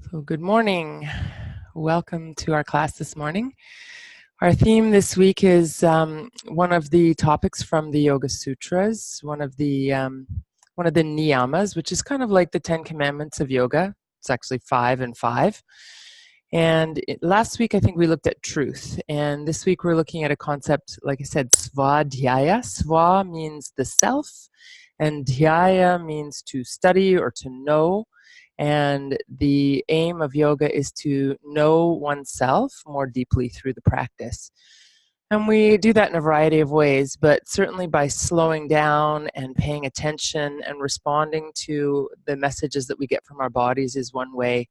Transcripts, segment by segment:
So good morning. Welcome to our class this morning. Our theme this week is one of the topics from the Yoga Sutras, one of the niyamas, which is kind of like the 10 Commandments of yoga. It's actually 5 and 5. And last week, I think we looked at truth. And this week, we're looking at a concept, like I said, Sva-dhyaya. Sva means the self, and dhyaya means to study or to know. And the aim of yoga is to know oneself more deeply through the practice. And we do that in a variety of ways, but certainly by slowing down and paying attention and responding to the messages that we get from our bodies is one way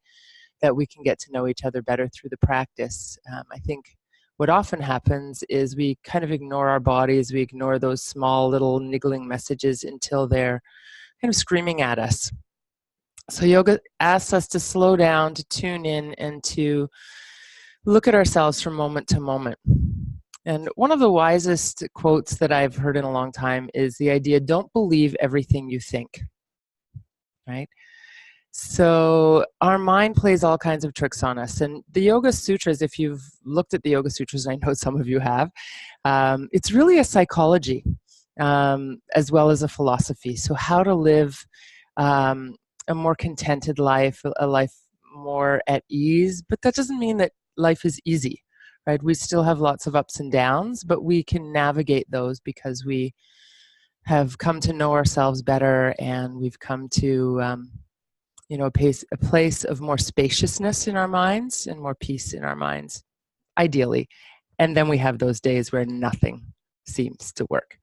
that we can get to know each other better through the practice. I think what often happens is we kind of ignore our bodies, we ignore those small little niggling messages until they're kind of screaming at us. So yoga asks us to slow down, to tune in, and to look at ourselves from moment to moment. And one of the wisest quotes that I've heard in a long time is the idea, don't believe everything you think, right? So our mind plays all kinds of tricks on us. And the Yoga Sutras, if you've looked at the Yoga Sutras, I know some of you have, it's really a psychology as well as a philosophy. So how to live a more contented life, a life more at ease. But that doesn't mean that life is easy, right? We still have lots of ups and downs, but we can navigate those because we have come to know ourselves better, and we've come to a place of more spaciousness in our minds and more peace in our minds, ideally. And then we have those days where nothing seems to work.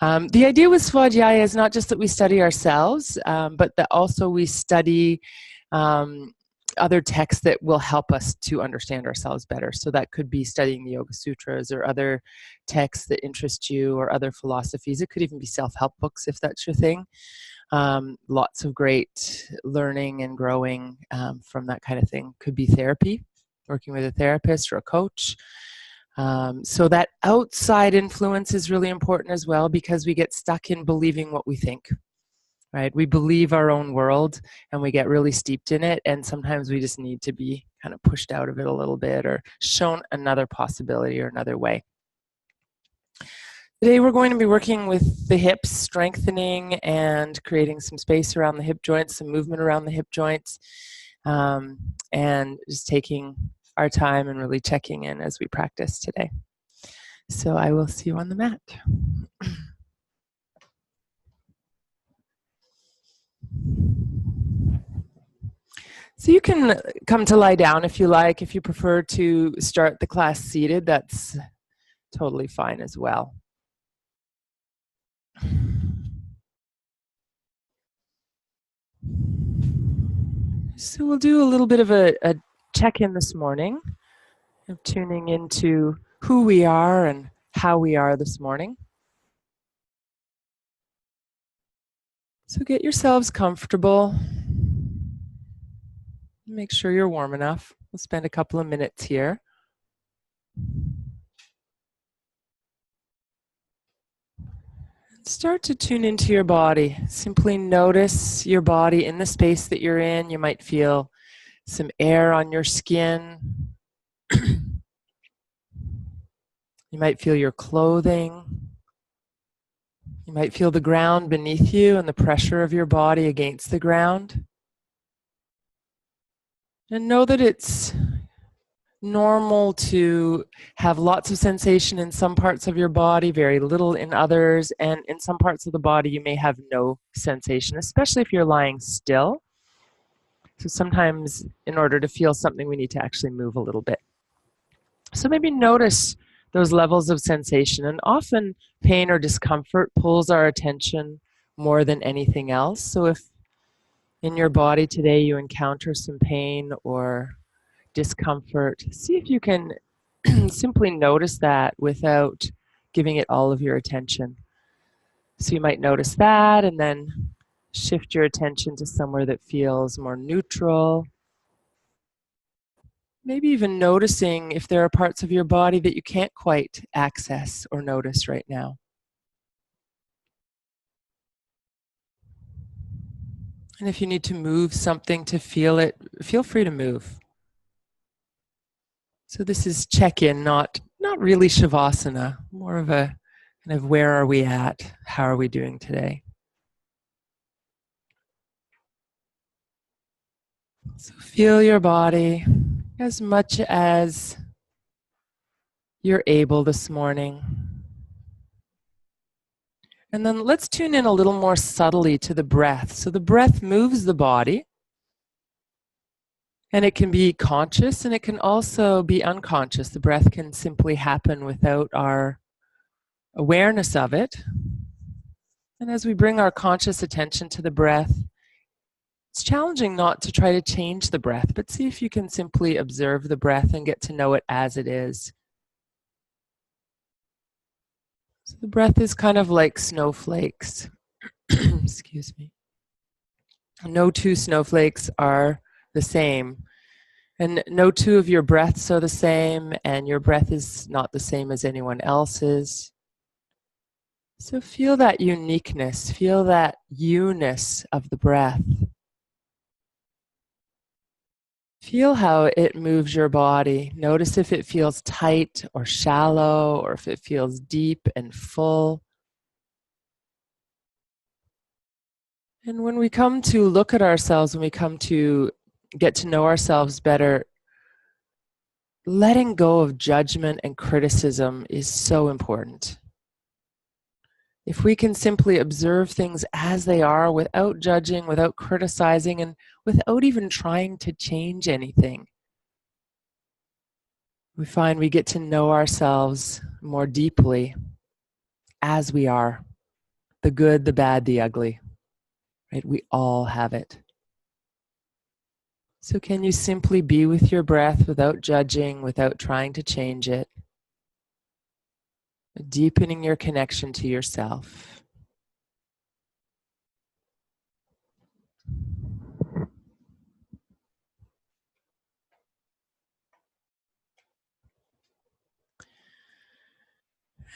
The idea with Sva-dhyaya is not just that we study ourselves, but that also we study other texts that will help us to understand ourselves better. So that could be studying the Yoga Sutras or other texts that interest you, or other philosophies. It could even be self-help books if that's your thing. Lots of great learning and growing from that kind of thing. Could be therapy, working with a therapist or a coach. So that outside influence is really important as well, because we get stuck in believing what we think, right? We believe our own world and we get really steeped in it, and sometimes we just need to be kind of pushed out of it a little bit or shown another possibility or another way. Today we're going to be working with the hips, strengthening and creating some space around the hip joints, some movement around the hip joints, and just taking our time and really checking in as we practice today. So I will see you on the mat. So you can come to lie down if you like. If you prefer to start the class seated, that's totally fine as well. So we'll do a little bit of a check-in this morning, of tuning into who we are and how we are this morning. So get yourselves comfortable. Make sure you're warm enough. We'll spend a couple of minutes here. Start to tune into your body. Simply notice your body in the space that you're in. You might feel some air on your skin. You might feel your clothing. You might feel the ground beneath you and the pressure of your body against the ground. And know that it's normal to have lots of sensation in some parts of your body, very little in others, and in some parts of the body you may have no sensation, especially if you're lying still. So sometimes in order to feel something, we need to actually move a little bit. So maybe notice those levels of sensation, and often pain or discomfort pulls our attention more than anything else. So if in your body today you encounter some pain or discomfort, see if you can simply notice that without giving it all of your attention. So you might notice that and then shift your attention to somewhere that feels more neutral. Maybe even noticing if there are parts of your body that you can't quite access or notice right now. And if you need to move something to feel it, feel free to move. So this is check-in, not really Shavasana, more of a kind of where are we at? How are we doing today? So feel your body as much as you're able this morning. And then let's tune in a little more subtly to the breath. So the breath moves the body, and it can be conscious and it can also be unconscious. The breath can simply happen without our awareness of it. And as we bring our conscious attention to the breath, it's challenging not to try to change the breath, but see if you can simply observe the breath and get to know it as it is. So the breath is kind of like snowflakes. Excuse me. No two snowflakes are the same. And no two of your breaths are the same, and your breath is not the same as anyone else's. So feel that uniqueness, feel that you-ness of the breath. Feel how it moves your body. Notice if it feels tight or shallow, or if it feels deep and full. And when we come to look at ourselves, when we come to get to know ourselves better, letting go of judgment and criticism is so important. If we can simply observe things as they are without judging, without criticizing, and without even trying to change anything, we find we get to know ourselves more deeply as we are. The good, the bad, the ugly. Right? We all have it. So can you simply be with your breath without judging, without trying to change it? Deepening your connection to yourself.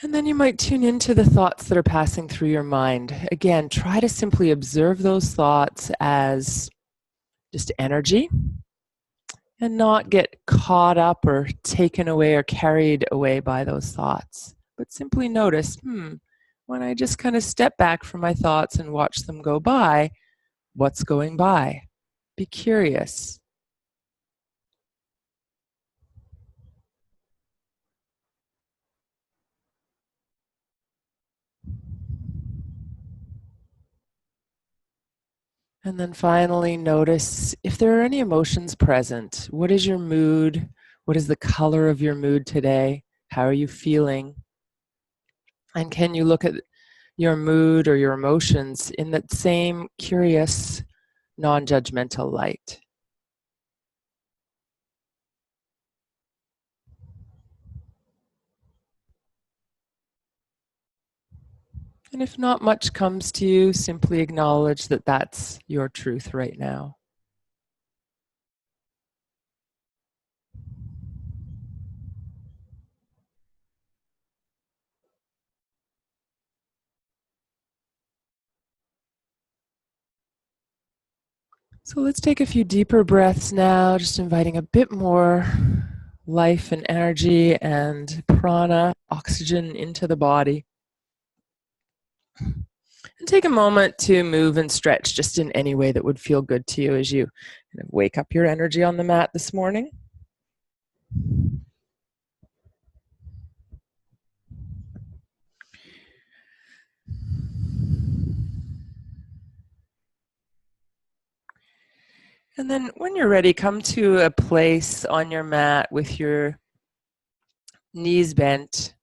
And then you might tune into the thoughts that are passing through your mind. Again, try to simply observe those thoughts as just energy and not get caught up or taken away or carried away by those thoughts. But simply notice, when I just kind of step back from my thoughts and watch them go by, what's going by? Be curious. And then finally, notice if there are any emotions present. What is your mood? What is the color of your mood today? How are you feeling? And can you look at your mood or your emotions in that same curious, non-judgmental light? And if not much comes to you, simply acknowledge that that's your truth right now. So let's take a few deeper breaths now, just inviting a bit more life and energy and prana, oxygen into the body. And take a moment to move and stretch just in any way that would feel good to you as you kind of wake up your energy on the mat this morning. And then when you're ready, come to a place on your mat with your knees bent,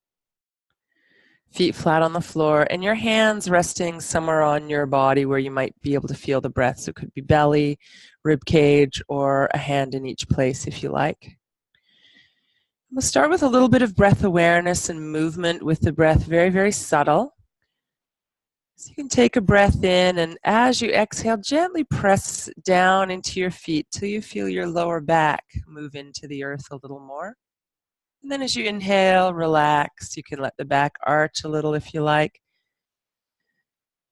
feet flat on the floor, and your hands resting somewhere on your body where you might be able to feel the breath. So it could be belly, rib cage, or a hand in each place if you like. We'll start with a little bit of breath awareness and movement with the breath, very, very subtle. So you can take a breath in, and as you exhale, gently press down into your feet till you feel your lower back move into the earth a little more. And then as you inhale, relax. You can let the back arch a little if you like.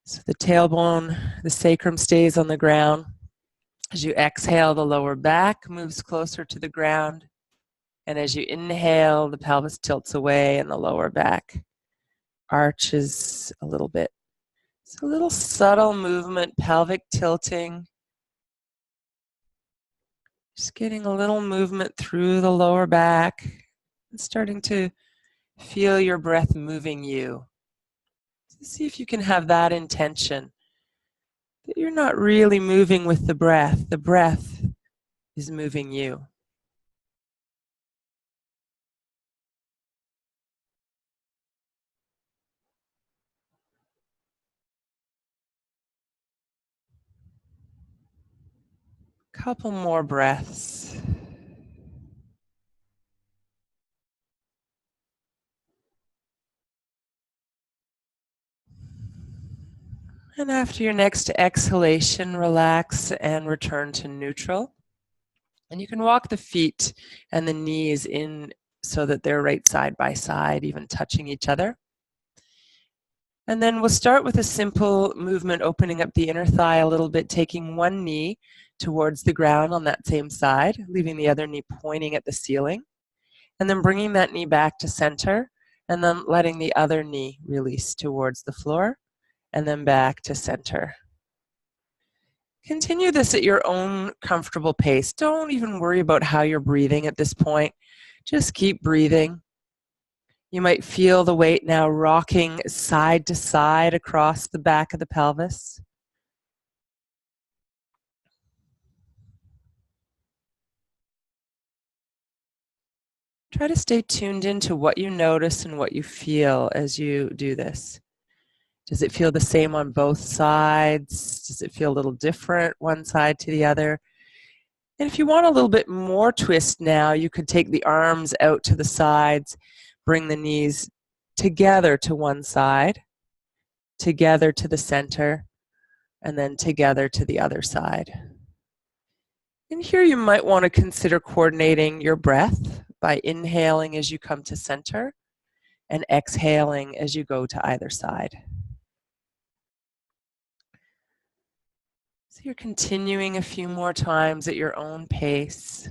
So the tailbone, the sacrum stays on the ground. As you exhale, the lower back moves closer to the ground. And as you inhale, the pelvis tilts away and the lower back arches a little bit. It's a little subtle movement, pelvic tilting. Just getting a little movement through the lower back and starting to feel your breath moving you. See if you can have that intention, that you're not really moving with the breath is moving you. Couple more breaths. And after your next exhalation, relax and return to neutral. And you can walk the feet and the knees in so that they're right side by side, even touching each other. And then we'll start with a simple movement, opening up the inner thigh a little bit, taking one knee towards the ground on that same side, leaving the other knee pointing at the ceiling. And then bringing that knee back to center, and then letting the other knee release towards the floor, and then back to center. Continue this at your own comfortable pace. Don't even worry about how you're breathing at this point. Just keep breathing. You might feel the weight now rocking side to side across the back of the pelvis. Try to stay tuned into what you notice and what you feel as you do this. Does it feel the same on both sides? Does it feel a little different one side to the other? And if you want a little bit more twist now, you could take the arms out to the sides, bring the knees together to one side, together to the center, and then together to the other side. And here you might want to consider coordinating your breath by inhaling as you come to center and exhaling as you go to either side. So you're continuing a few more times at your own pace.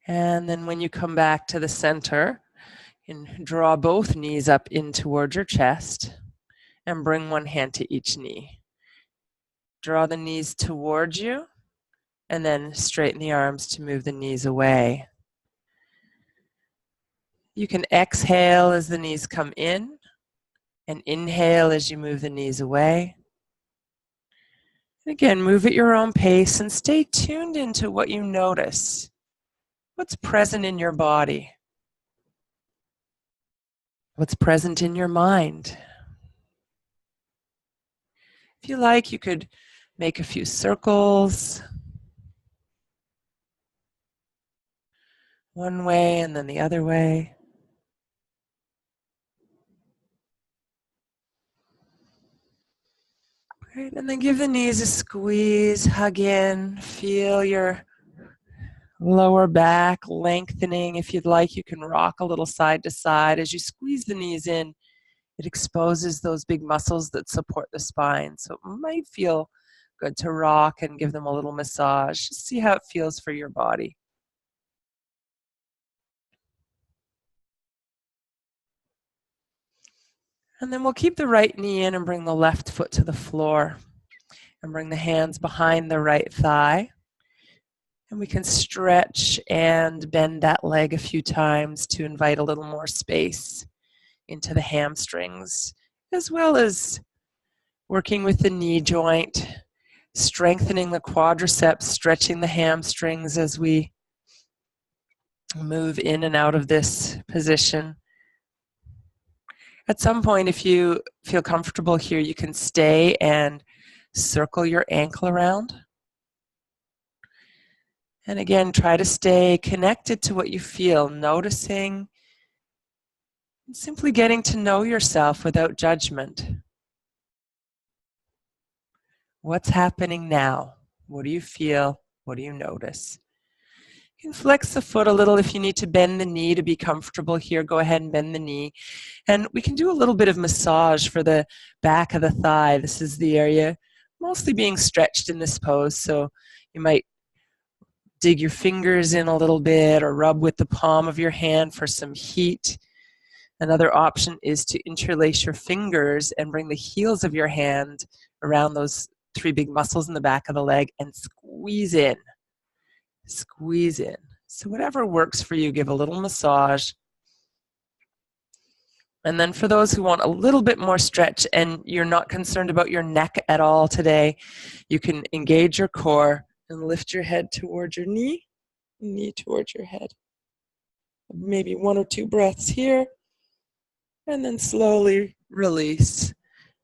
And then when you come back to the center, you can draw both knees up in towards your chest and bring one hand to each knee. Draw the knees towards you and then straighten the arms to move the knees away. You can exhale as the knees come in and inhale as you move the knees away. And again, move at your own pace and stay tuned into what you notice. What's present in your body? What's present in your mind? If you like, you could make a few circles. One way and then the other way. Great, and then give the knees a squeeze, hug in, feel your lower back lengthening. If you'd like, you can rock a little side to side. As you squeeze the knees in, it exposes those big muscles that support the spine. So it might feel good to rock and give them a little massage. Just see how it feels for your body. And then we'll keep the right knee in and bring the left foot to the floor. And bring the hands behind the right thigh. And we can stretch and bend that leg a few times to invite a little more space into the hamstrings, as well as working with the knee joint, strengthening the quadriceps, stretching the hamstrings as we move in and out of this position. At some point, if you feel comfortable here, you can stay and circle your ankle around. And again, try to stay connected to what you feel, noticing, and simply getting to know yourself without judgment. What's happening now? What do you feel? What do you notice? You can flex the foot a little. If you need to bend the knee to be comfortable here, go ahead and bend the knee. And we can do a little bit of massage for the back of the thigh. This is the area mostly being stretched in this pose, so you might dig your fingers in a little bit or rub with the palm of your hand for some heat. Another option is to interlace your fingers and bring the heels of your hand around those three big muscles in the back of the leg and squeeze in. Squeeze in. So whatever works for you, give a little massage. And then for those who want a little bit more stretch and you're not concerned about your neck at all today, you can engage your core and lift your head towards your knee towards your head. Maybe 1 or 2 breaths here, and then slowly release.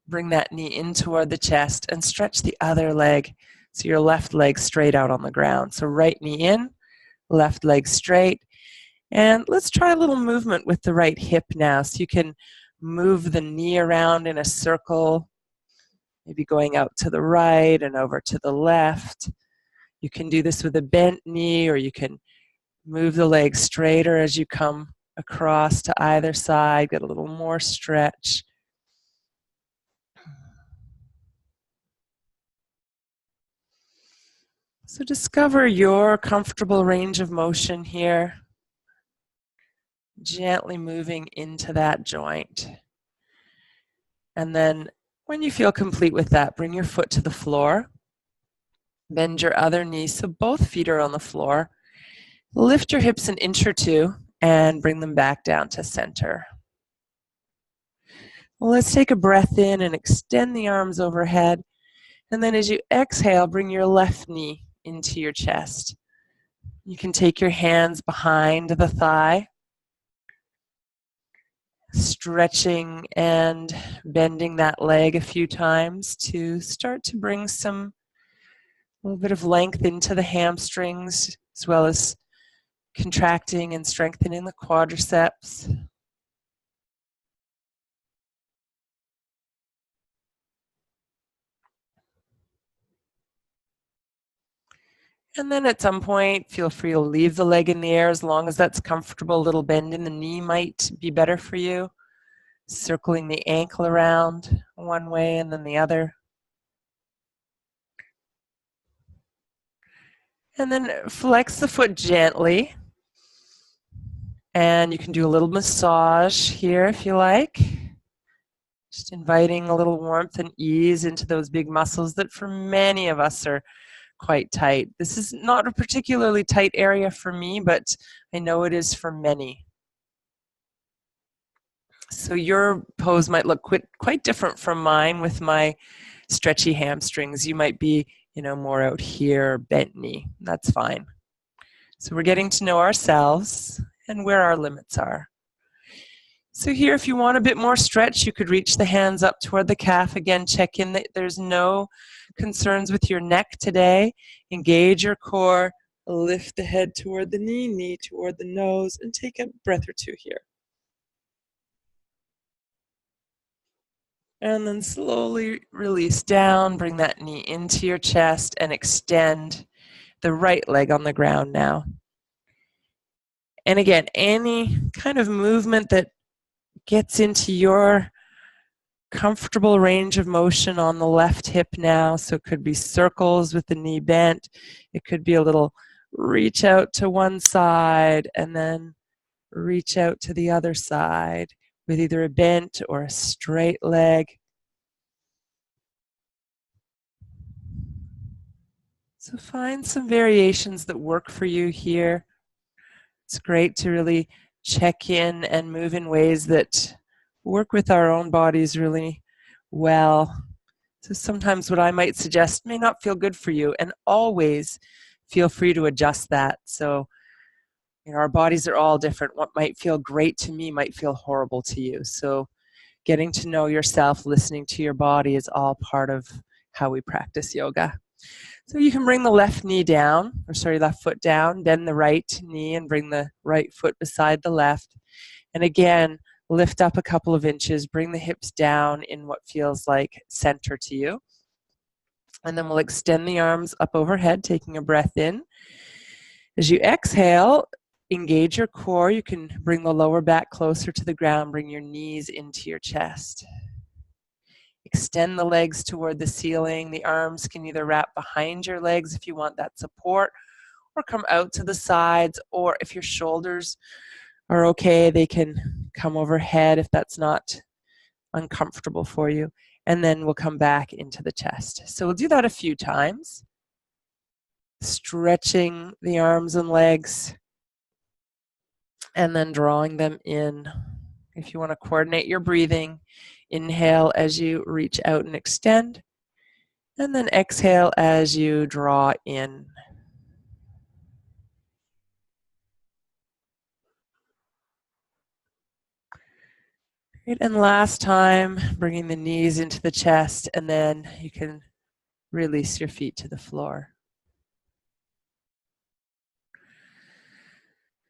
Bring that knee in toward the chest and stretch the other leg. So your left leg straight out on the ground. So right knee in, left leg straight. And let's try a little movement with the right hip now. So you can move the knee around in a circle, maybe going out to the right and over to the left. You can do this with a bent knee, or you can move the leg straighter as you come across to either side, get a little more stretch. So discover your comfortable range of motion here, gently moving into that joint. And then when you feel complete with that, bring your foot to the floor, bend your other knee so both feet are on the floor. Lift your hips an inch or two and bring them back down to center. Well, let's take a breath in and extend the arms overhead. And then as you exhale, bring your left knee into your chest. You can take your hands behind the thigh, stretching and bending that leg a few times to start to bring a little bit of length into the hamstrings, as well as contracting and strengthening the quadriceps. And then at some point, feel free to leave the leg in the air as long as that's comfortable. A little bend in the knee might be better for you. Circling the ankle around one way and then the other. And then flex the foot gently. And you can do a little massage here if you like. Just inviting a little warmth and ease into those big muscles that for many of us are quite tight. This is not a particularly tight area for me, but I know it is for many. So your pose might look quite different from mine with my stretchy hamstrings. You might be, more out here, bent knee. That's fine. So we're getting to know ourselves and where our limits are. So here, if you want a bit more stretch, you could reach the hands up toward the calf. Again, check in that there's no concerns with your neck today. Engage your core, lift the head toward the knee toward the nose, and take a breath or two here. And then slowly release down, bring that knee into your chest and extend the right leg on the ground now. And again, any kind of movement that gets into your comfortable range of motion on the left hip now. So it could be circles with the knee bent. It could be a little reach out to one side and then reach out to the other side with either a bent or a straight leg. So find some variations that work for you here. It's great to really check in and move in ways that work with our own bodies really well. So sometimes what I might suggest may not feel good for you, and always feel free to adjust that. So, our bodies are all different. What might feel great to me might feel horrible to you. So getting to know yourself, listening to your body is all part of how we practice yoga. So you can bring the left foot down, bend the right knee and bring the right foot beside the left. And again, lift up a couple of inches, bring the hips down in what feels like center to you. And then we'll extend the arms up overhead, taking a breath in. As you exhale, engage your core. You can bring the lower back closer to the ground, bring your knees into your chest. Extend the legs toward the ceiling. The arms can either wrap behind your legs if you want that support, or come out to the sides, or if your shoulders are okay, they can come overhead if that's not uncomfortable for you. And then we'll come back into the chest. So we'll do that a few times. Stretching the arms and legs, and then drawing them in. If you want to coordinate your breathing, inhale as you reach out and extend, and then exhale as you draw in. Great. And last time, bringing the knees into the chest, and then you can release your feet to the floor.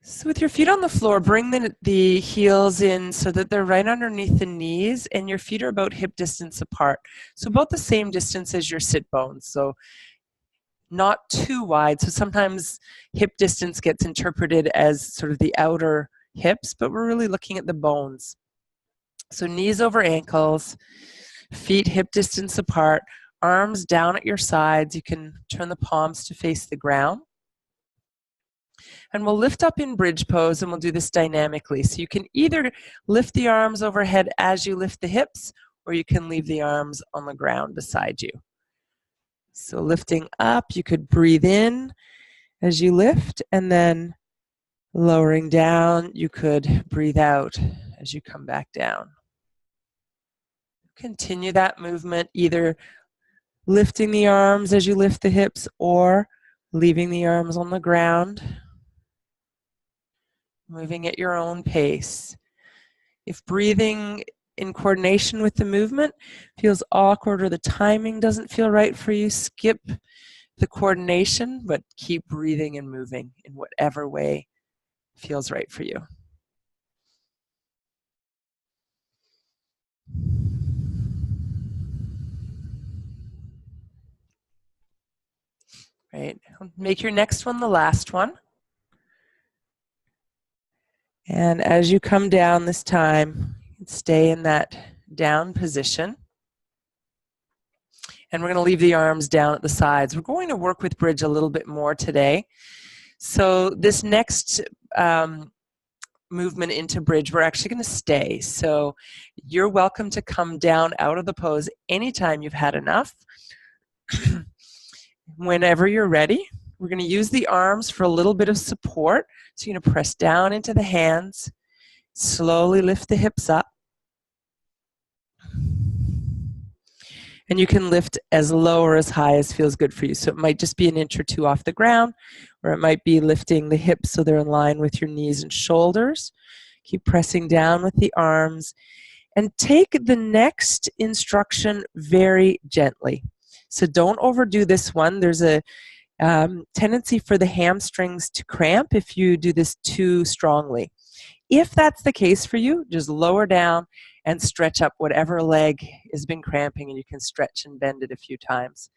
So with your feet on the floor, bring the heels in so that they're right underneath the knees, and your feet are about hip distance apart. So about the same distance as your sit bones, so not too wide. So sometimes hip distance gets interpreted as sort of the outer hips, but we're really looking at the bones. So knees over ankles, feet hip distance apart, arms down at your sides. You can turn the palms to face the ground. And we'll lift up in bridge pose, and we'll do this dynamically. So you can either lift the arms overhead as you lift the hips, or you can leave the arms on the ground beside you. So lifting up, you could breathe in as you lift, and then lowering down, you could breathe out as you come back down. Continue that movement, either lifting the arms as you lift the hips or leaving the arms on the ground. Moving at your own pace. If breathing in coordination with the movement feels awkward or the timing doesn't feel right for you, skip the coordination, but keep breathing and moving in whatever way feels right for you. Right. Make your next one the last one. And as you come down this time, stay in that down position. And we're going to leave the arms down at the sides. We're going to work with bridge a little bit more today. So this next movement into bridge, we're actually going to stay. So you're welcome to come down out of the pose anytime you've had enough. Whenever you're ready, we're going to use the arms for a little bit of support. So you're going to press down into the hands, slowly lift the hips up. And you can lift as low or as high as feels good for you. So it might just be an inch or two off the ground, or it might be lifting the hips so they're in line with your knees and shoulders. Keep pressing down with the arms. And take the next instruction very gently. So don't overdo this one. There's a tendency for the hamstrings to cramp if you do this too strongly. If that's the case for you, just lower down and stretch up whatever leg has been cramping, and you can stretch and bend it a few times.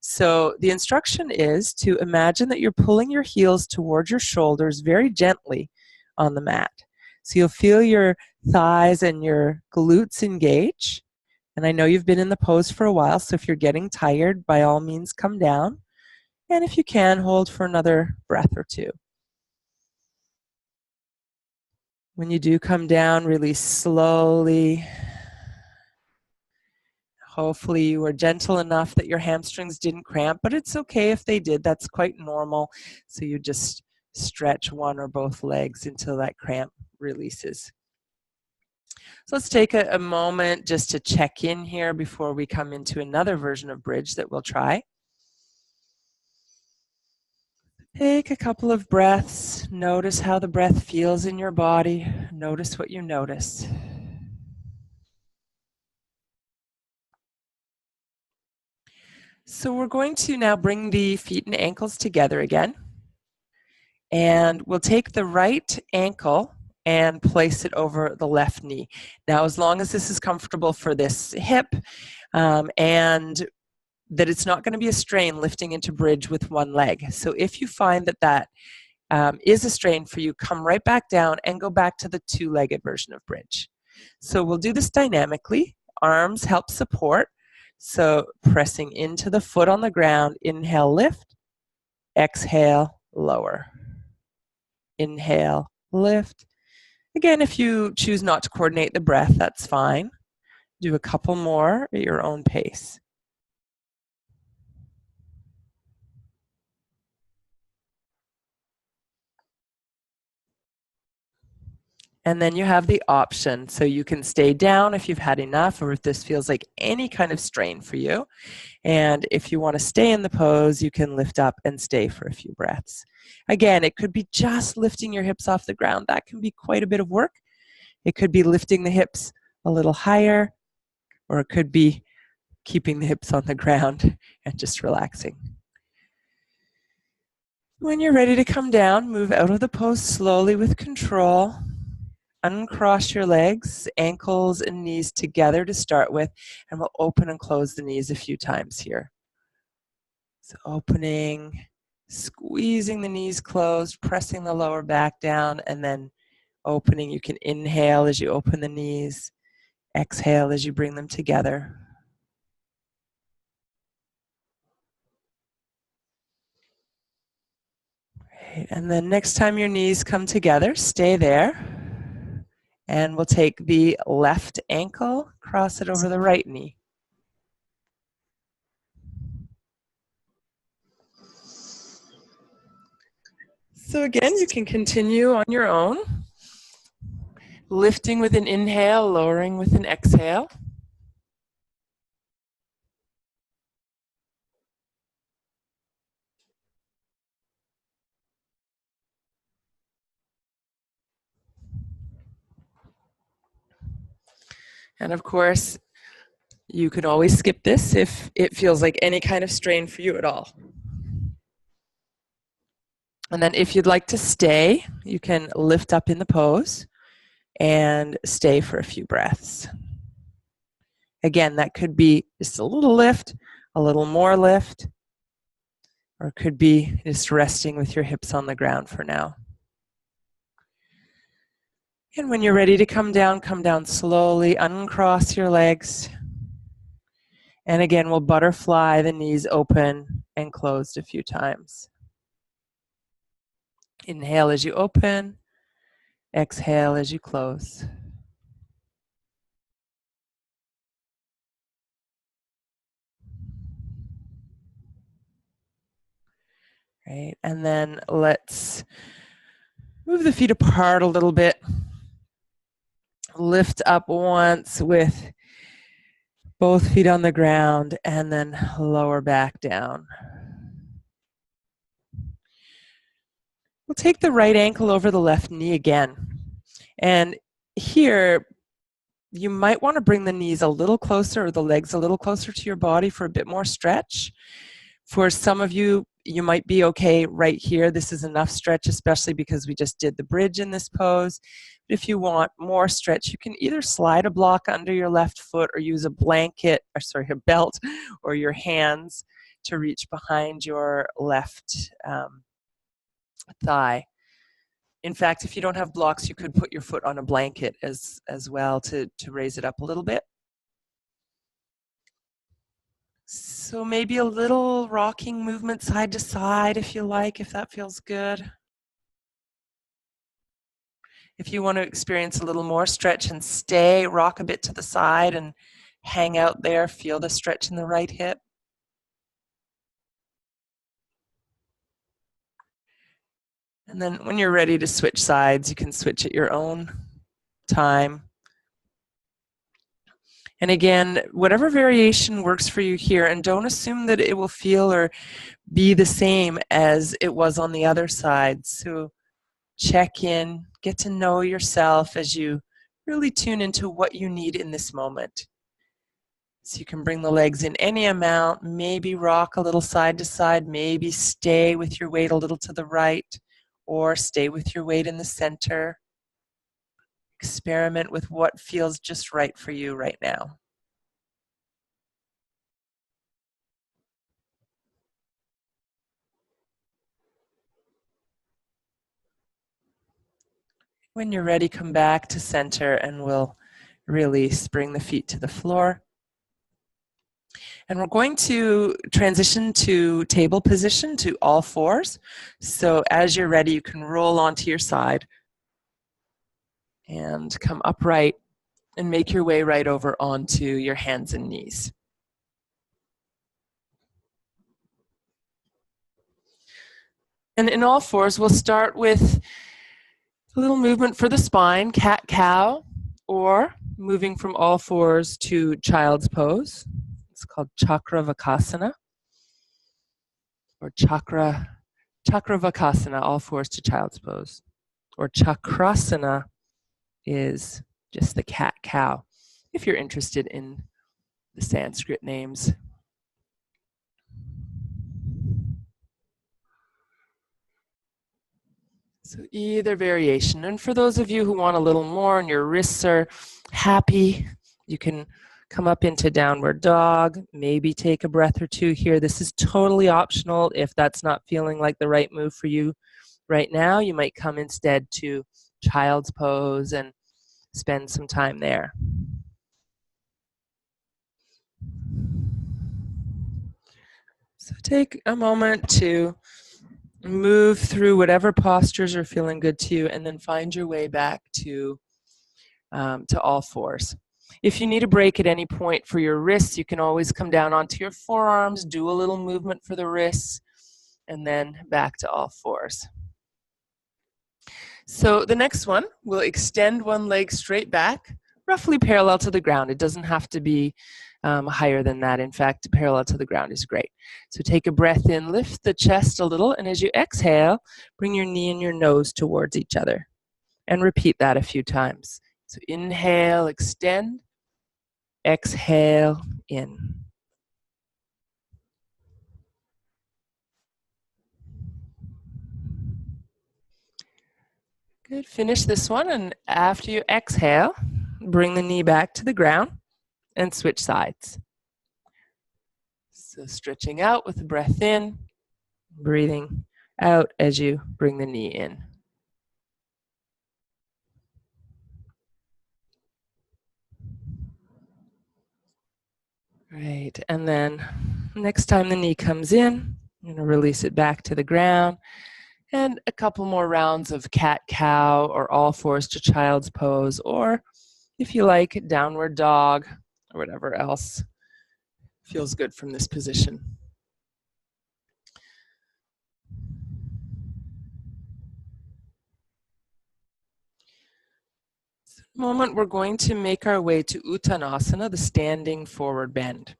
So the instruction is to imagine that you're pulling your heels towards your shoulders very gently on the mat. So you'll feel your thighs and your glutes engage. And I know you've been in the pose for a while, so if you're getting tired, by all means come down. And if you can, hold for another breath or two. When you do come down, release slowly. Hopefully you were gentle enough that your hamstrings didn't cramp, but it's okay if they did. That's quite normal. So you just stretch one or both legs until that cramp releases. So let's take a moment just to check in here before we come into another version of bridge that we'll try. Take a couple of breaths. Notice how the breath feels in your body. Notice what you notice. So we're going to now bring the feet and ankles together again. And we'll take the right ankle and place it over the left knee. Now, as long as this is comfortable for this hip and that it's not going to be a strain lifting into bridge with one leg. So if you find that that is a strain for you, come right back down and go back to the two-legged version of bridge. So we'll do this dynamically. Arms help support. So pressing into the foot on the ground, inhale, lift, exhale, lower. Inhale, lift. Again, if you choose not to coordinate the breath, that's fine. Do a couple more at your own pace. And then you have the option. So you can stay down if you've had enough, or if this feels like any kind of strain for you. And if you want to stay in the pose, you can lift up and stay for a few breaths. Again, it could be just lifting your hips off the ground. That can be quite a bit of work. It could be lifting the hips a little higher, or it could be keeping the hips on the ground and just relaxing. When you're ready to come down, move out of the pose slowly with control. Uncross your legs, ankles and knees together to start with, and we'll open and close the knees a few times here. So opening, squeezing the knees closed, pressing the lower back down, and then opening. You can inhale as you open the knees, exhale as you bring them together. Right. And then next time your knees come together, stay there. And we'll take the left ankle, cross it over the right knee. So again, you can continue on your own, lifting with an inhale, lowering with an exhale. And of course, you can always skip this if it feels like any kind of strain for you at all. And then if you'd like to stay, you can lift up in the pose and stay for a few breaths. Again, that could be just a little lift, a little more lift, or it could be just resting with your hips on the ground for now. And when you're ready to come down slowly, uncross your legs. And again, we'll butterfly the knees open and closed a few times. Inhale as you open, exhale as you close. Right, and then let's move the feet apart a little bit. Lift up once with both feet on the ground and then lower back down. We'll take the right ankle over the left knee again. And here, you might want to bring the knees a little closer or the legs a little closer to your body for a bit more stretch. For some of you, you might be okay right here. This is enough stretch, especially because we just did the bridge in this pose. If you want more stretch, you can either slide a block under your left foot or use a blanket, or sorry, a belt, or your hands to reach behind your left thigh. In fact, if you don't have blocks, you could put your foot on a blanket as well to raise it up a little bit. So maybe a little rocking movement side to side if you like, if that feels good. If you want to experience a little more stretch and stay, rock a bit to the side and hang out there, feel the stretch in the right hip. And then when you're ready to switch sides, you can switch at your own time. And again, whatever variation works for you here, and don't assume that it will feel or be the same as it was on the other side. So check in, get to know yourself as you really tune into what you need in this moment. So you can bring the legs in any amount, maybe rock a little side to side, maybe stay with your weight a little to the right, or stay with your weight in the center. Experiment with what feels just right for you right now. When you're ready, come back to center and we'll release. Bring the feet to the floor. And we're going to transition to table position to all fours. So as you're ready, you can roll onto your side and come upright and make your way right over onto your hands and knees. And in all fours, we'll start with a little movement for the spine, cat-cow, or moving from all fours to child's pose. It's called Chakravakasana, or Chakravakasana, all fours to child's pose. Or Chakrasana is just the cat-cow, if you're interested in the Sanskrit names. So either variation. And for those of you who want a little more and your wrists are happy, you can come up into downward dog, maybe take a breath or two here. This is totally optional. If that's not feeling like the right move for you right now, you might come instead to child's pose and spend some time there. So take a moment to move through whatever postures are feeling good to you, and then find your way back to all fours. If you need a break at any point for your wrists, you can always come down onto your forearms, do a little movement for the wrists, and then back to all fours. So the next one, we'll extend one leg straight back, roughly parallel to the ground. It doesn't have to be higher than that. In fact, parallel to the ground is great. So take a breath in, lift the chest a little, and as you exhale, bring your knee and your nose towards each other. And repeat that a few times. So inhale, extend, exhale, in. Good, finish this one, and after you exhale, bring the knee back to the ground and switch sides. So stretching out with the breath in, breathing out as you bring the knee in. Right, and then next time the knee comes in, I'm going to release it back to the ground, and a couple more rounds of cat-cow or all fours to child's pose, or if you like, downward dog or whatever else feels good from this position. So in a moment, we're going to make our way to Uttanasana, the standing forward bend.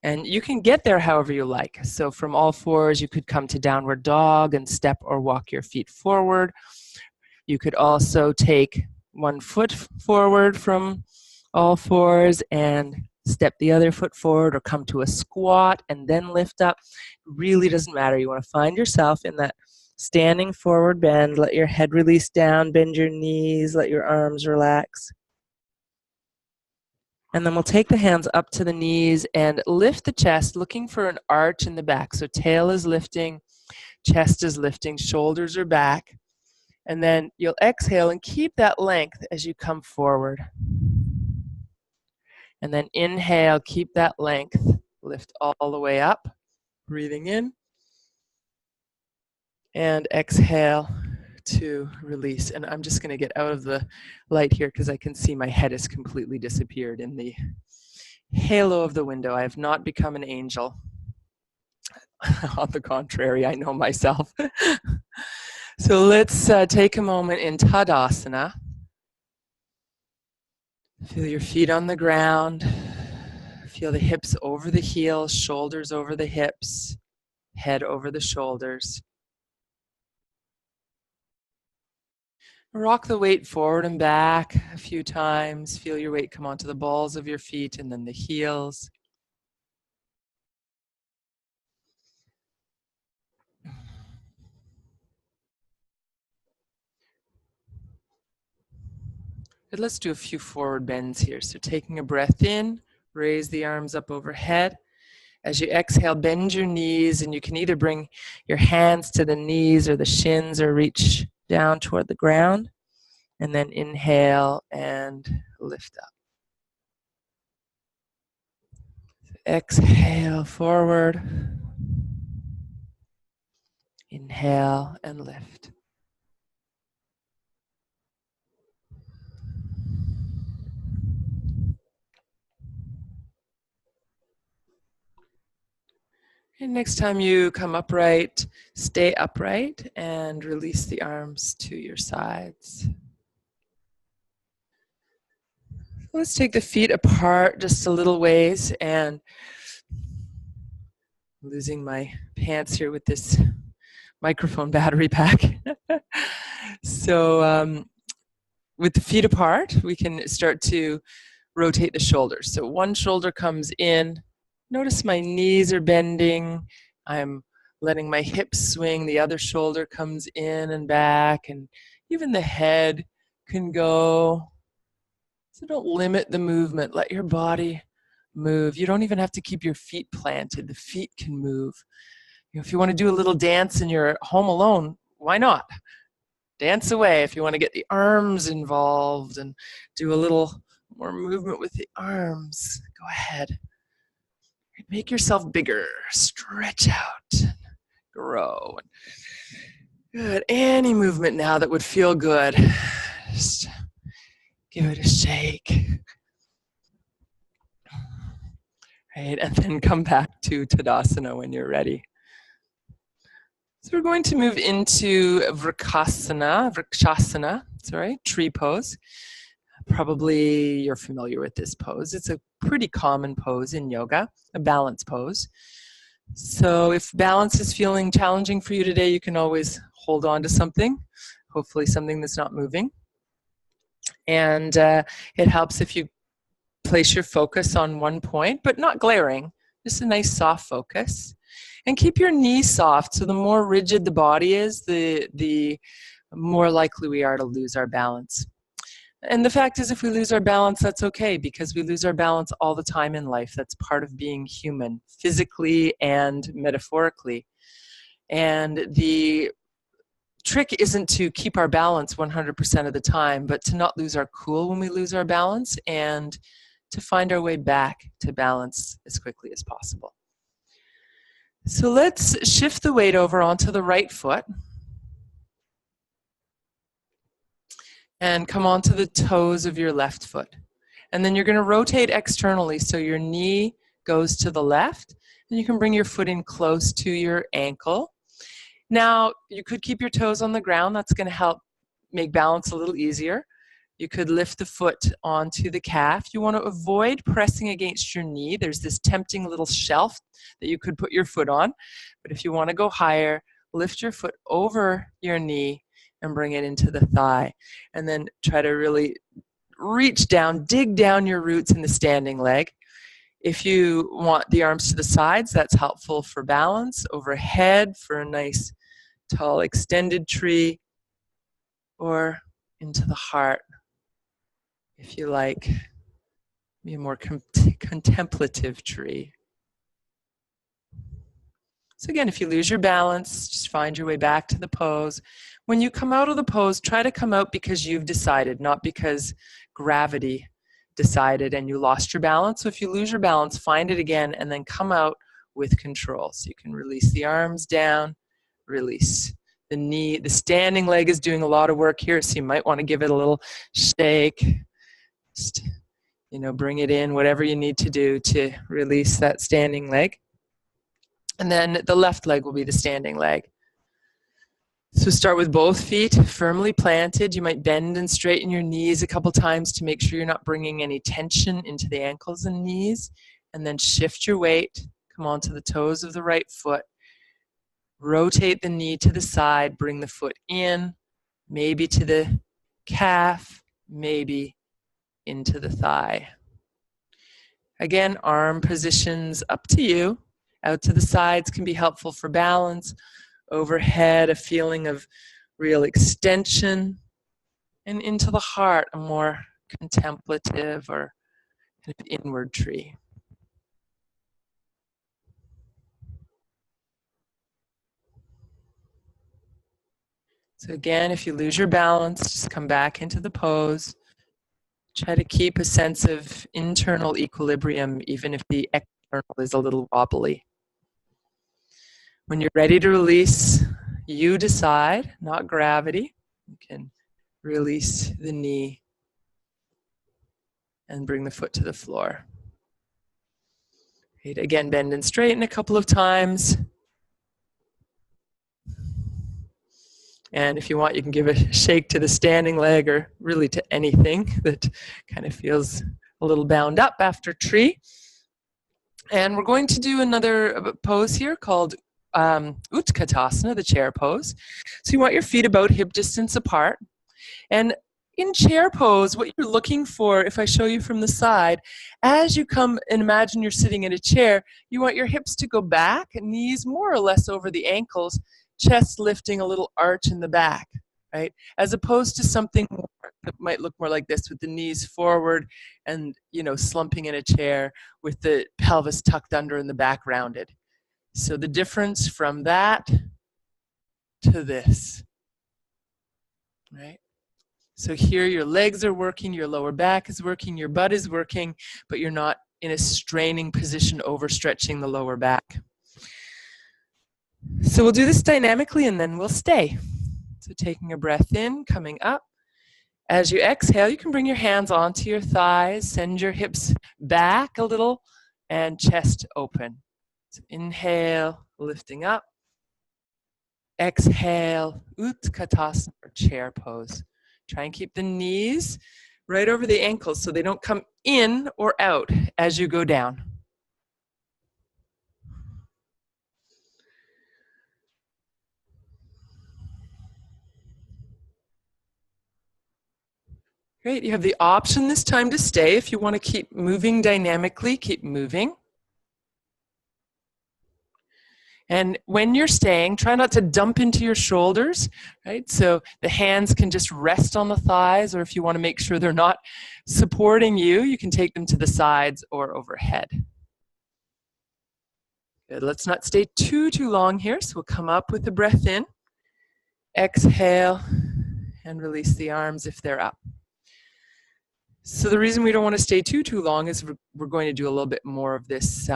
And you can get there however you like. So from all fours, you could come to downward dog and step or walk your feet forward. You could also take one foot forward from all fours and step the other foot forward, or come to a squat and then lift up. It really doesn't matter. You want to find yourself in that standing forward bend. Let your head release down, bend your knees, let your arms relax. And then we'll take the hands up to the knees and lift the chest, looking for an arch in the back. So tail is lifting, chest is lifting, shoulders are back. And then you'll exhale and keep that length as you come forward. And then inhale, keep that length, lift all the way up, breathing in. And exhale to release. And I'm just going to get out of the light here because I can see my head has completely disappeared in the halo of the window. I have not become an angel. On the contrary, I know myself. So let's take a moment in Tadasana. Feel your feet on the ground. Feel the hips over the heels, shoulders over the hips, head over the shoulders. Rock the weight forward and back a few times. Feel your weight come onto the balls of your feet and then the heels. But let's do a few forward bends here. So taking a breath in, raise the arms up overhead. As you exhale, bend your knees, and you can either bring your hands to the knees or the shins or reach down toward the ground. And then inhale and lift up. Exhale forward. Inhale and lift. And next time you come upright, stay upright and release the arms to your sides. Let's take the feet apart just a little ways, and losing my pants here with this microphone battery pack. So with the feet apart, we can start to rotate the shoulders. So one shoulder comes in. Notice my knees are bending. I'm letting my hips swing. The other shoulder comes in and back, and even the head can go. So don't limit the movement. Let your body move. You don't even have to keep your feet planted. The feet can move. You know, if you want to do a little dance and you're home alone, why not? Dance away. If you want to get the arms involved and do a little more movement with the arms, go ahead. Make yourself bigger. Stretch out. Grow. Good. Any movement now that would feel good. Just give it a shake. Right, and then come back to Tadasana when you're ready. So we're going to move into Vrikshasana, tree pose. Probably you're familiar with this pose. It's a pretty common pose in yoga, a balance pose. So if balance is feeling challenging for you today, you can always hold on to something, hopefully something that's not moving. And it helps if you place your focus on one point, but not glaring, just a nice soft focus. And keep your knees soft. So the more rigid the body is, the more likely we are to lose our balance. And the fact is, if we lose our balance, that's okay, because we lose our balance all the time in life. That's part of being human, physically and metaphorically. And the trick isn't to keep our balance 100% of the time, but to not lose our cool when we lose our balance, and to find our way back to balance as quickly as possible. So let's shift the weight over onto the right foot and come onto the toes of your left foot. And then you're going to rotate externally, so your knee goes to the left, and you can bring your foot in close to your ankle. Now, you could keep your toes on the ground. That's going to help make balance a little easier. You could lift the foot onto the calf. You want to avoid pressing against your knee. There's this tempting little shelf that you could put your foot on. But if you want to go higher, lift your foot over your knee and bring it into the thigh. And then try to really reach down, dig down your roots in the standing leg. If you want the arms to the sides, that's helpful for balance. Overhead for a nice, tall, extended tree, or into the heart, if you like, be a more contemplative tree. So again, if you lose your balance, just find your way back to the pose. When you come out of the pose, try to come out because you've decided, not because gravity decided and you lost your balance. So if you lose your balance, find it again and then come out with control. So you can release the arms down, release the knee. The standing leg is doing a lot of work here, so you might want to give it a little shake. Just, bring it in, whatever you need to do to release that standing leg. And then the left leg will be the standing leg. So start with both feet firmly planted. You might bend and straighten your knees a couple times to make sure you're not bringing any tension into the ankles and knees. And then shift your weight. Come onto the toes of the right foot. Rotate the knee to the side. Bring the foot in, maybe to the calf, maybe into the thigh. Again, arm positions up to you. Out to the sides can be helpful for balance. Overhead, a feeling of real extension. And into the heart, a more contemplative or kind of inward tree. So again, if you lose your balance, just come back into the pose. Try to keep a sense of internal equilibrium, even if the external is a little wobbly. When you're ready to release, you decide, not gravity. You can release the knee and bring the foot to the floor. Right, again, bend and straighten a couple of times. And if you want, you can give a shake to the standing leg or really to anything that kind of feels a little bound up after tree. And we're going to do another pose here called Utkatasana, the chair pose. So you want your feet about hip distance apart. And in chair pose, what you're looking for, if I show you from the side, as you come and imagine you're sitting in a chair, you want your hips to go back, knees more or less over the ankles, chest lifting a little arch in the back, right? As opposed to something that might look more like this with the knees forward and, you know, slumping in a chair with the pelvis tucked under and the back rounded. So the difference from that to this, right? So here your legs are working, your lower back is working, your butt is working, but you're not in a straining position overstretching the lower back. So we'll do this dynamically and then we'll stay. So taking a breath in, coming up. As you exhale, you can bring your hands onto your thighs, send your hips back a little, and chest open. So inhale, lifting up. Exhale, Utkatasana, or chair pose. Try and keep the knees right over the ankles so they don't come in or out as you go down. Great, you have the option this time to stay. If you want to keep moving dynamically, keep moving. And when you're staying, try not to dump into your shoulders, right? So the hands can just rest on the thighs, or if you want to make sure they're not supporting you, you can take them to the sides or overhead. Good, let's not stay too long here. So we'll come up with a breath in, exhale, and release the arms if they're up. So the reason we don't want to stay too long is we're going to do a little bit more of this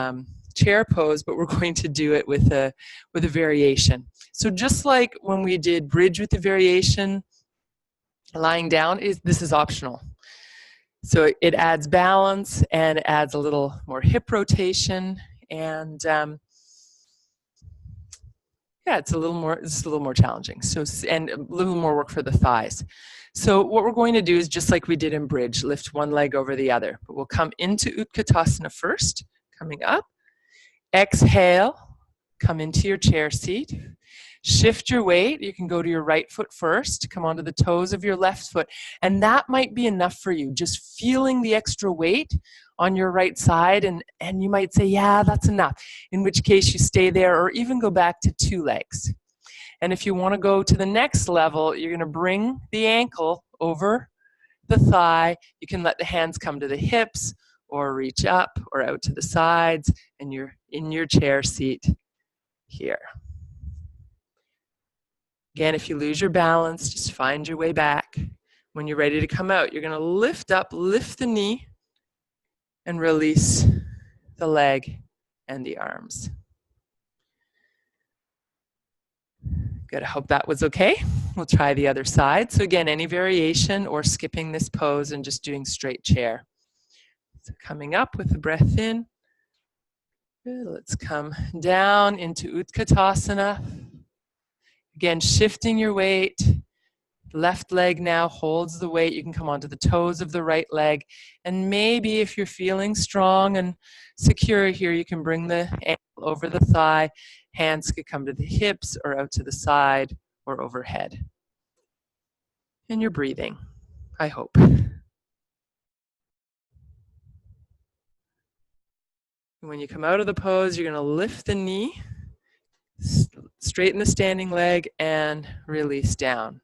chair pose, but we're going to do it with a variation. So just like when we did bridge with the variation, lying down, this is optional. So it adds balance and adds a little more hip rotation, and yeah, it's a little more challenging. So, and a little more work for the thighs. So what we're going to do is just like we did in bridge, lift one leg over the other. But we'll come into Utkatasana first, coming up. Exhale, come into your chair seat. Shift your weight. You can go to your right foot first, come onto the toes of your left foot. And that might be enough for you, just feeling the extra weight on your right side. And you might say, yeah, that's enough. In which case you stay there or even go back to 2 legs. And if you want to go to the next level, you're going to bring the ankle over the thigh. You can let the hands come to the hips or reach up or out to the sides, and you're in your chair seat here. Again, if you lose your balance, just find your way back. When you're ready to come out, you're going to lift up, lift the knee, and release the leg and the arms. Good, I hope that was okay. We'll try the other side. So again, any variation or skipping this pose and just doing straight chair. So coming up with the breath in. Good, let's come down into Utkatasana. Again, shifting your weight. Left leg now holds the weight. You can come onto the toes of the right leg. And maybe if you're feeling strong and secure here, you can bring the ankle over the thigh. Hands could come to the hips or out to the side or overhead. And you're breathing, I hope. When you come out of the pose, you're going to lift the knee, straighten the standing leg, and release down.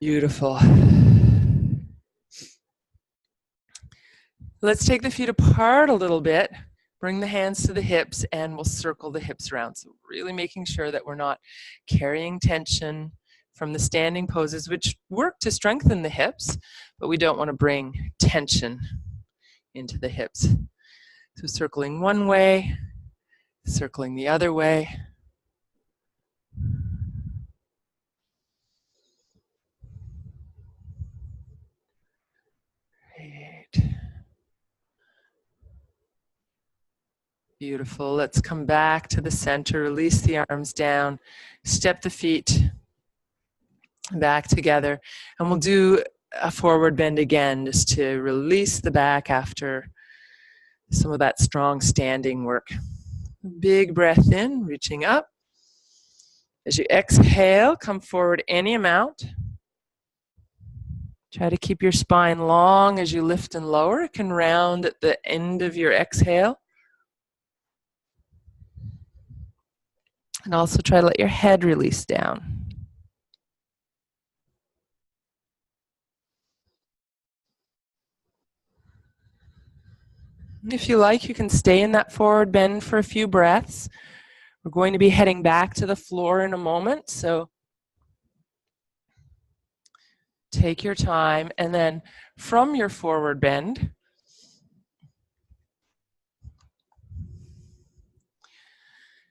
Beautiful. Let's take the feet apart a little bit. Bring the hands to the hips and we'll circle the hips around. So really making sure that we're not carrying tension from the standing poses, which work to strengthen the hips, but we don't want to bring tension into the hips. So circling one way, circling the other way. Great. Beautiful. Let's come back to the center, release the arms down, step the feet back together, and we'll do a forward bend again just to release the back after some of that strong standing work. Big breath in, reaching up. As you exhale, come forward any amount. Try to keep your spine long as you lift and lower. It can round at the end of your exhale. And also try to let your head release down. If you like, you can stay in that forward bend for a few breaths. We're going to be heading back to the floor in a moment, so take your time. And then from your forward bend,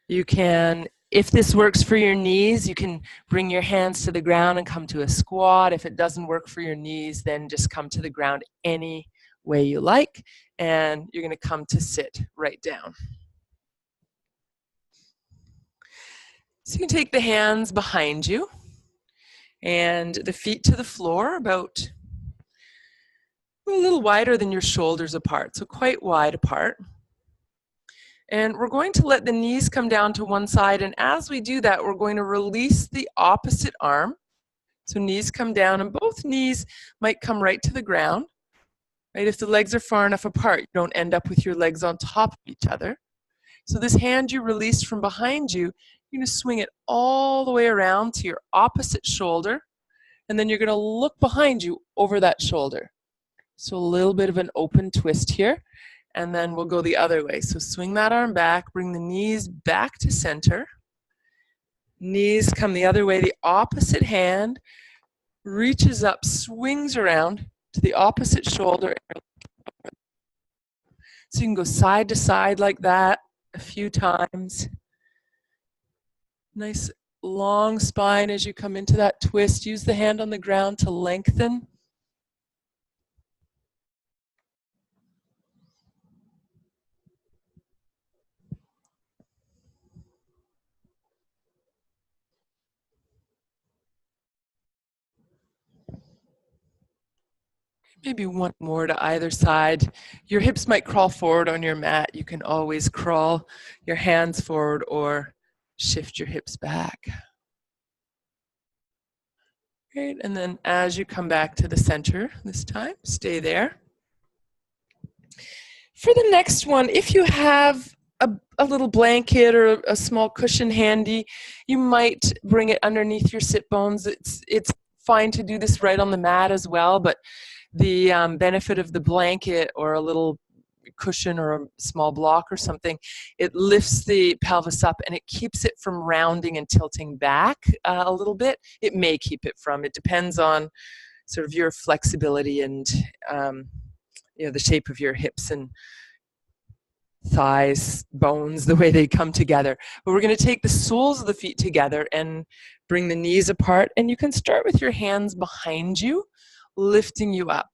you can, if this works for your knees, you can bring your hands to the ground and come to a squat. If it doesn't work for your knees, then just come to the ground any way you like, and you're going to come to sit right down. So you can take the hands behind you and the feet to the floor, about a little wider than your shoulders apart, so quite wide apart. And we're going to let the knees come down to one side, and as we do that, we're going to release the opposite arm. So knees come down, and both knees might come right to the ground. Right? If the legs are far enough apart, you don't end up with your legs on top of each other. So this hand you release from behind you, you're going to swing it all the way around to your opposite shoulder, and then you're going to look behind you over that shoulder. So a little bit of an open twist here, and then we'll go the other way. So swing that arm back, bring the knees back to center. Knees come the other way, the opposite hand reaches up, swings around to the opposite shoulder. So you can go side to side like that a few times. Nice long spine as you come into that twist. Use the hand on the ground to lengthen. Maybe one more to either side. Your hips might crawl forward on your mat. You can always crawl your hands forward or shift your hips back. Great, and then as you come back to the center this time, stay there. For the next one, if you have a little blanket or a small cushion handy, you might bring it underneath your sit bones. It's fine to do this right on the mat as well, but the benefit of the blanket or a little cushion or a small block or something, it lifts the pelvis up and it keeps it from rounding and tilting back a little bit. It may keep it from. It depends on sort of your flexibility and the shape of your hips and thighs, bones, the way they come together. But we're going to take the soles of the feet together and bring the knees apart. And you can start with your hands behind you, lifting you up.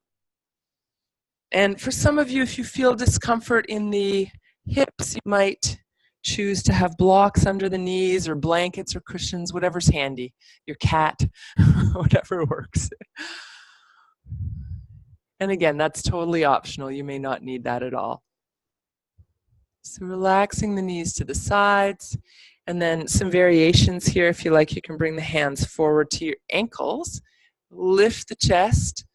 And for some of you, if you feel discomfort in the hips, you might choose to have blocks under the knees or blankets or cushions, whatever's handy, your cat, whatever works. And again, that's totally optional. You may not need that at all. So relaxing the knees to the sides, and then some variations here. If you like, you can bring the hands forward to your ankles, lift the chest,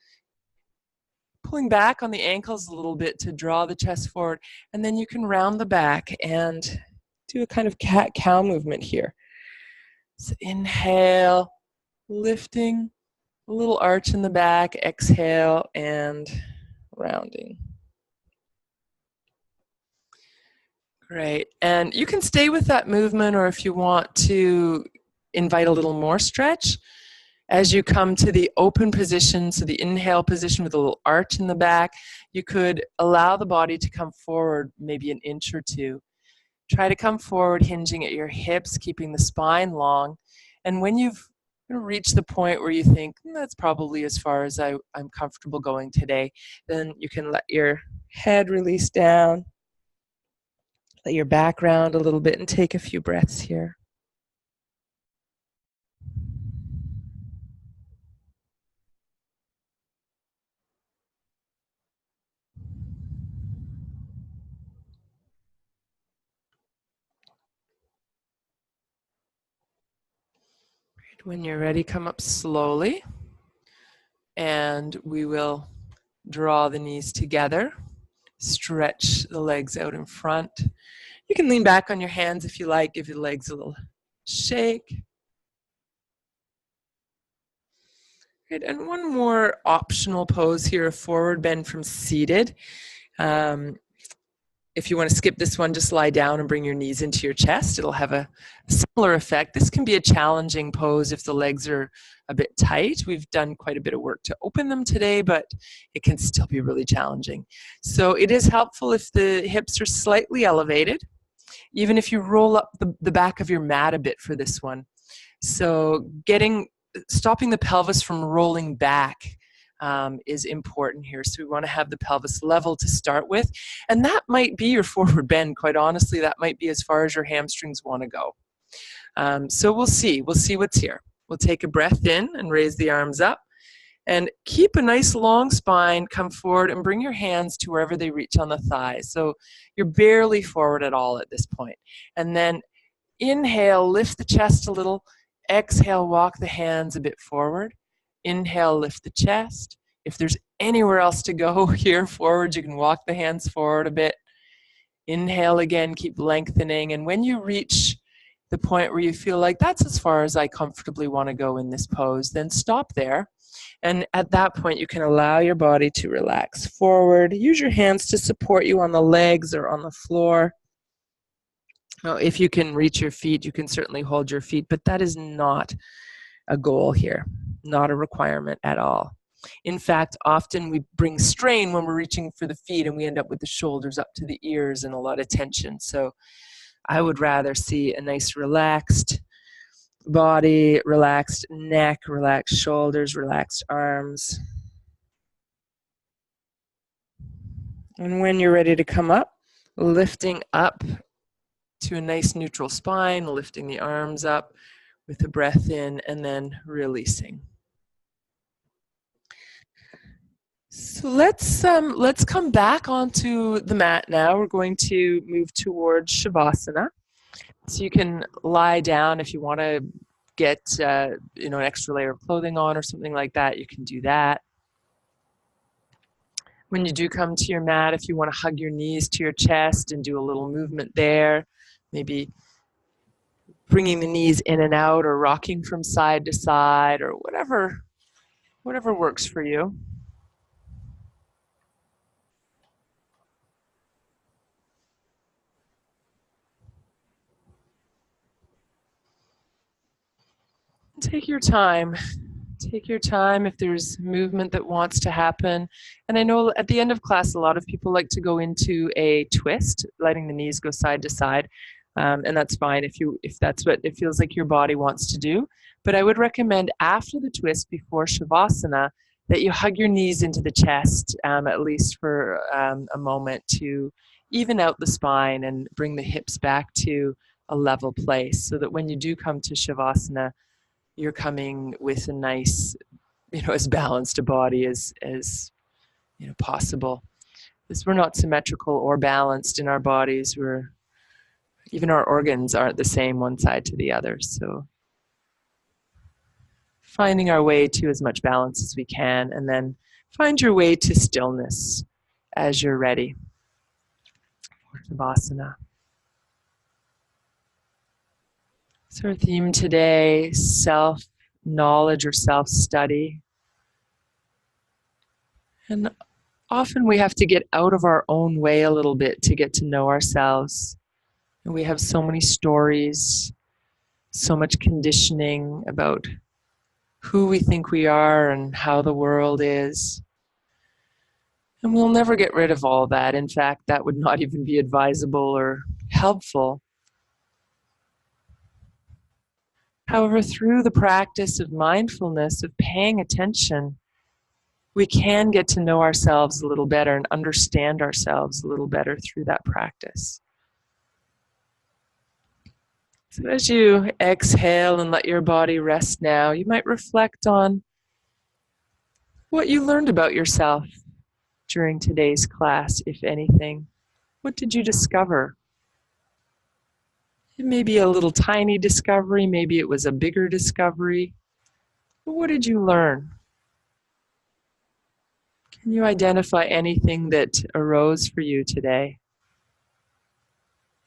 pulling back on the ankles a little bit to draw the chest forward, and then you can round the back and do a kind of cat-cow movement here. So inhale, lifting, a little arch in the back, exhale, and rounding. Right. And you can stay with that movement, or if you want to invite a little more stretch, as you come to the open position, so the inhale position with a little arch in the back, you could allow the body to come forward maybe an inch or two. Try to come forward, hinging at your hips, keeping the spine long. And when you've reached the point where you think, that's probably as far as I'm comfortable going today, then you can let your head release down, let your back round a little bit, and take a few breaths here. When you're ready, come up slowly, and we will draw the knees together. Stretch the legs out in front. You can lean back on your hands if you like, give your legs a little shake. Good. And one more optional pose here, a forward bend from seated. If you want to skip this one, just lie down and bring your knees into your chest. It'll have a similar effect. This can be a challenging pose if the legs are a bit tight. We've done quite a bit of work to open them today, but it can still be really challenging. So it is helpful if the hips are slightly elevated, even if you roll up the back of your mat a bit for this one. So stopping the pelvis from rolling back is important here. So we want to have the pelvis level to start with. And that might be your forward bend. Quite honestly, that might be as far as your hamstrings want to go. So we'll see. We'll see what's here. We'll take a breath in and raise the arms up. And keep a nice long spine, come forward and bring your hands to wherever they reach on the thighs. So you're barely forward at all at this point. And then inhale, lift the chest a little. Exhale, walk the hands a bit forward. Inhale, lift the chest. If there's anywhere else to go here forward, you can walk the hands forward a bit. Inhale again, keep lengthening. And when you reach the point where you feel like that's as far as I comfortably want to go in this pose, then stop there. And at that point, you can allow your body to relax forward. Use your hands to support you on the legs or on the floor. Now, if you can reach your feet, you can certainly hold your feet, but that is not a goal here, not a requirement at all. In fact, often we bring strain when we're reaching for the feet and we end up with the shoulders up to the ears and a lot of tension. So I would rather see a nice relaxed body, relaxed neck, relaxed shoulders, relaxed arms. And when you're ready to come up, lifting up to a nice neutral spine, lifting the arms up with a breath in and then releasing. So let's come back onto the mat now. We're going to move towards Shavasana. So you can lie down if you want to get an extra layer of clothing on or something like that. You can do that. When you do come to your mat, if you want to hug your knees to your chest and do a little movement there, maybe bringing the knees in and out or rocking from side to side or whatever works for you. Take your time. Take your time if there's movement that wants to happen. And I know at the end of class, a lot of people like to go into a twist, letting the knees go side to side. And that's fine if that's what it feels like your body wants to do. But I would recommend after the twist, before Shavasana, that you hug your knees into the chest, at least for a moment, to even out the spine and bring the hips back to a level place, so that when you do come to Shavasana, you're coming with a nice, as balanced a body as possible. Because we're not symmetrical or balanced in our bodies. Even our organs aren't the same one side to the other. So finding our way to as much balance as we can, and then find your way to stillness as you're ready for Shavasana. So our theme today, self-knowledge or self-study. And often we have to get out of our own way a little bit to get to know ourselves. And we have so many stories, so much conditioning about who we think we are and how the world is. And we'll never get rid of all that. In fact, that would not even be advisable or helpful. However, through the practice of mindfulness, of paying attention, we can get to know ourselves a little better and understand ourselves a little better through that practice. So as you exhale and let your body rest now, you might reflect on what you learned about yourself during today's class, if anything. What did you discover? It may be a little tiny discovery, maybe it was a bigger discovery. But what did you learn? Can you identify anything that arose for you today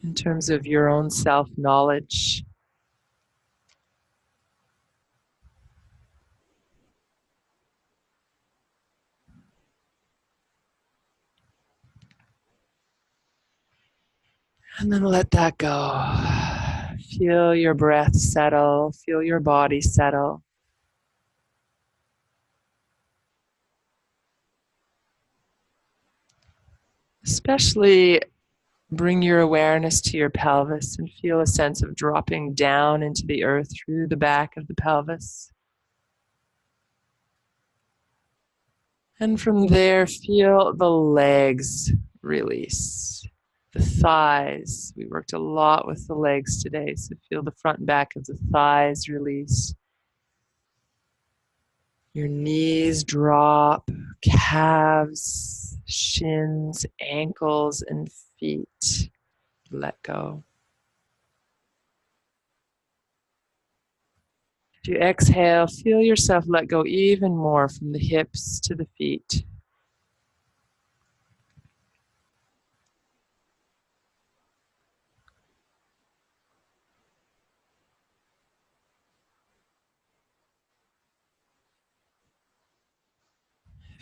in terms of your own self-knowledge? And then let that go. Feel your breath settle, feel your body settle. Especially bring your awareness to your pelvis and feel a sense of dropping down into the earth through the back of the pelvis. And from there, feel the legs release. The thighs. We worked a lot with the legs today, so feel the front and back of the thighs release. Your knees drop, calves, shins, ankles, and feet. Let go. As you exhale, feel yourself let go even more from the hips to the feet.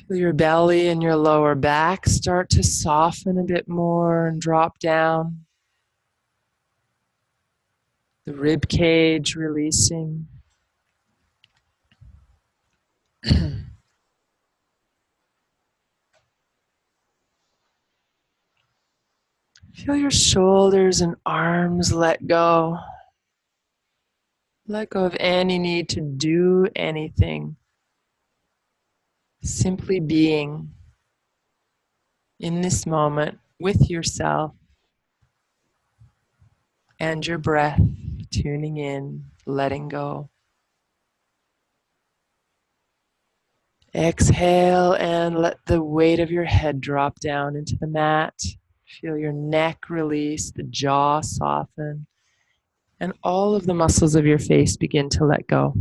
Feel your belly and your lower back start to soften a bit more and drop down. The rib cage releasing. Feel your shoulders and arms let go. Let go of any need to do anything. Simply being in this moment with yourself and your breath, tuning in, letting go. Exhale and let the weight of your head drop down into the mat. Feel your neck release, the jaw soften, and all of the muscles of your face begin to let go.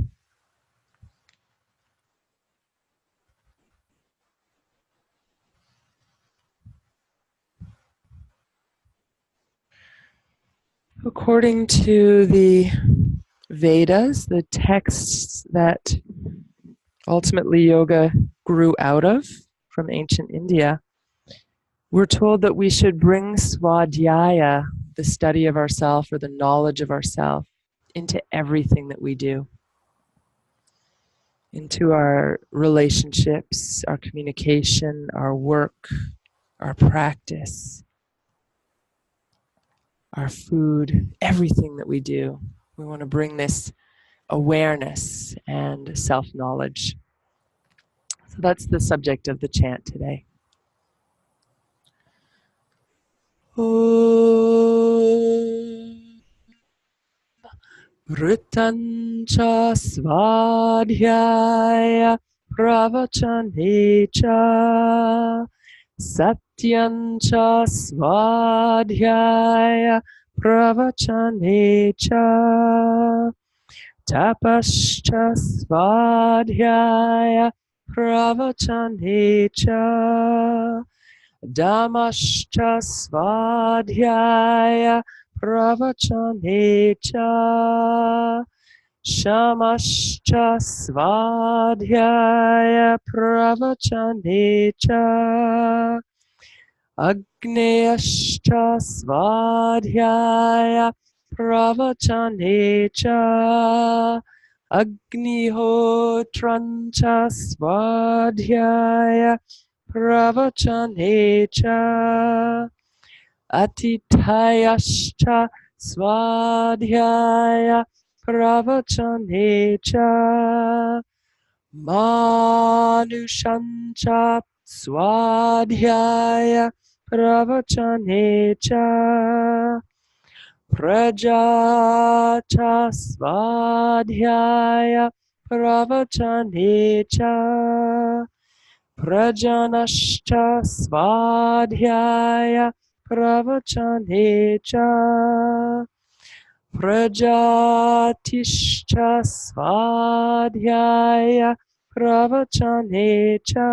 According to the Vedas, the texts that ultimately yoga grew out of from ancient India, we're told that we should bring Sva-dhyaya, the study of ourself or the knowledge of ourself, into everything that we do. Into our relationships, our communication, our work, our practice, our food, everything that we do. We want to bring this awareness and self-knowledge. So that's the subject of the chant today. Vritancha svadhyaya pravachancha satyancha svadhyaya pravachancha tapascha svadhyaya pravachancha Dhamascha svadhyaya pravachancha Shamascha svadhyaya pravachancha Agneyascha svadhyaya pravachanecha. Agnihotrancha svadhyaya pravachancha. Atitayascha svadhyaya pravachancha. Manushancha swadhyaya pravachancha. Prajata svadhyaya pravachancha. Prajanashcha svadhyaya pravachancha. Prajatishcha svadhyaya pravachancha.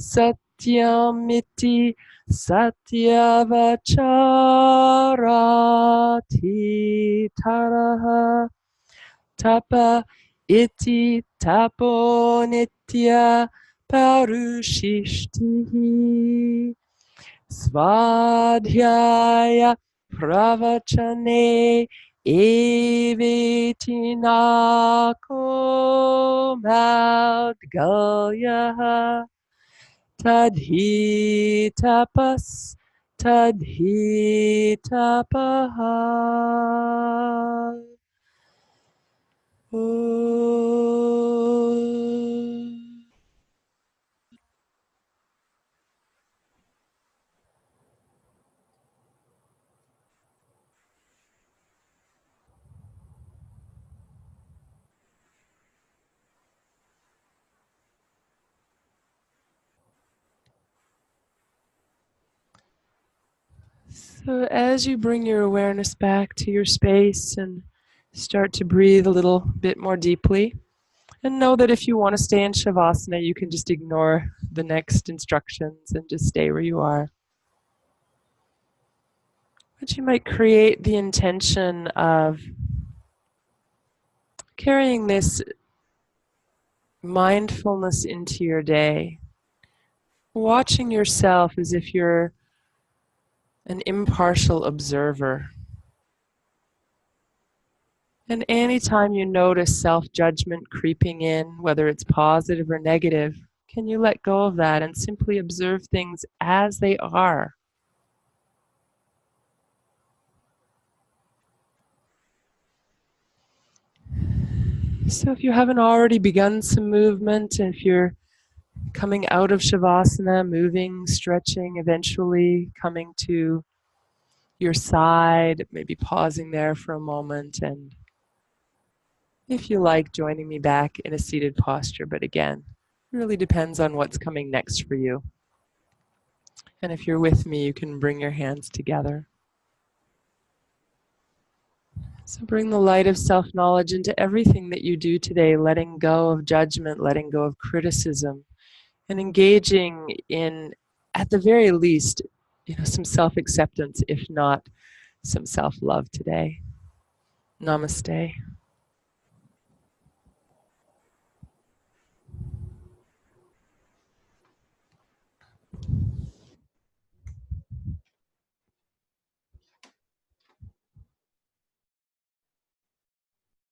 Satyamiti satyavacharati taraha. Tapa iti tapo nitya parushishtihi. Svadhyaya pravachane evitinako madgalyaha. Tadhi tapas tadhi tapaha. So as you bring your awareness back to your space and start to breathe a little bit more deeply, and know that if you want to stay in Shavasana, you can just ignore the next instructions and just stay where you are. But you might create the intention of carrying this mindfulness into your day, watching yourself as if you're an impartial observer. And anytime you notice self-judgment creeping in, whether it's positive or negative, can you let go of that and simply observe things as they are? So if you haven't already begun some movement, and if you're coming out of Shavasana, moving, stretching, eventually coming to your side, maybe pausing there for a moment, and if you like, joining me back in a seated posture. But again, it really depends on what's coming next for you. And if you're with me, you can bring your hands together. So bring the light of self-knowledge into everything that you do today, letting go of judgment, letting go of criticism, and engaging in, at the very least, some self-acceptance, if not some self-love today. Namaste.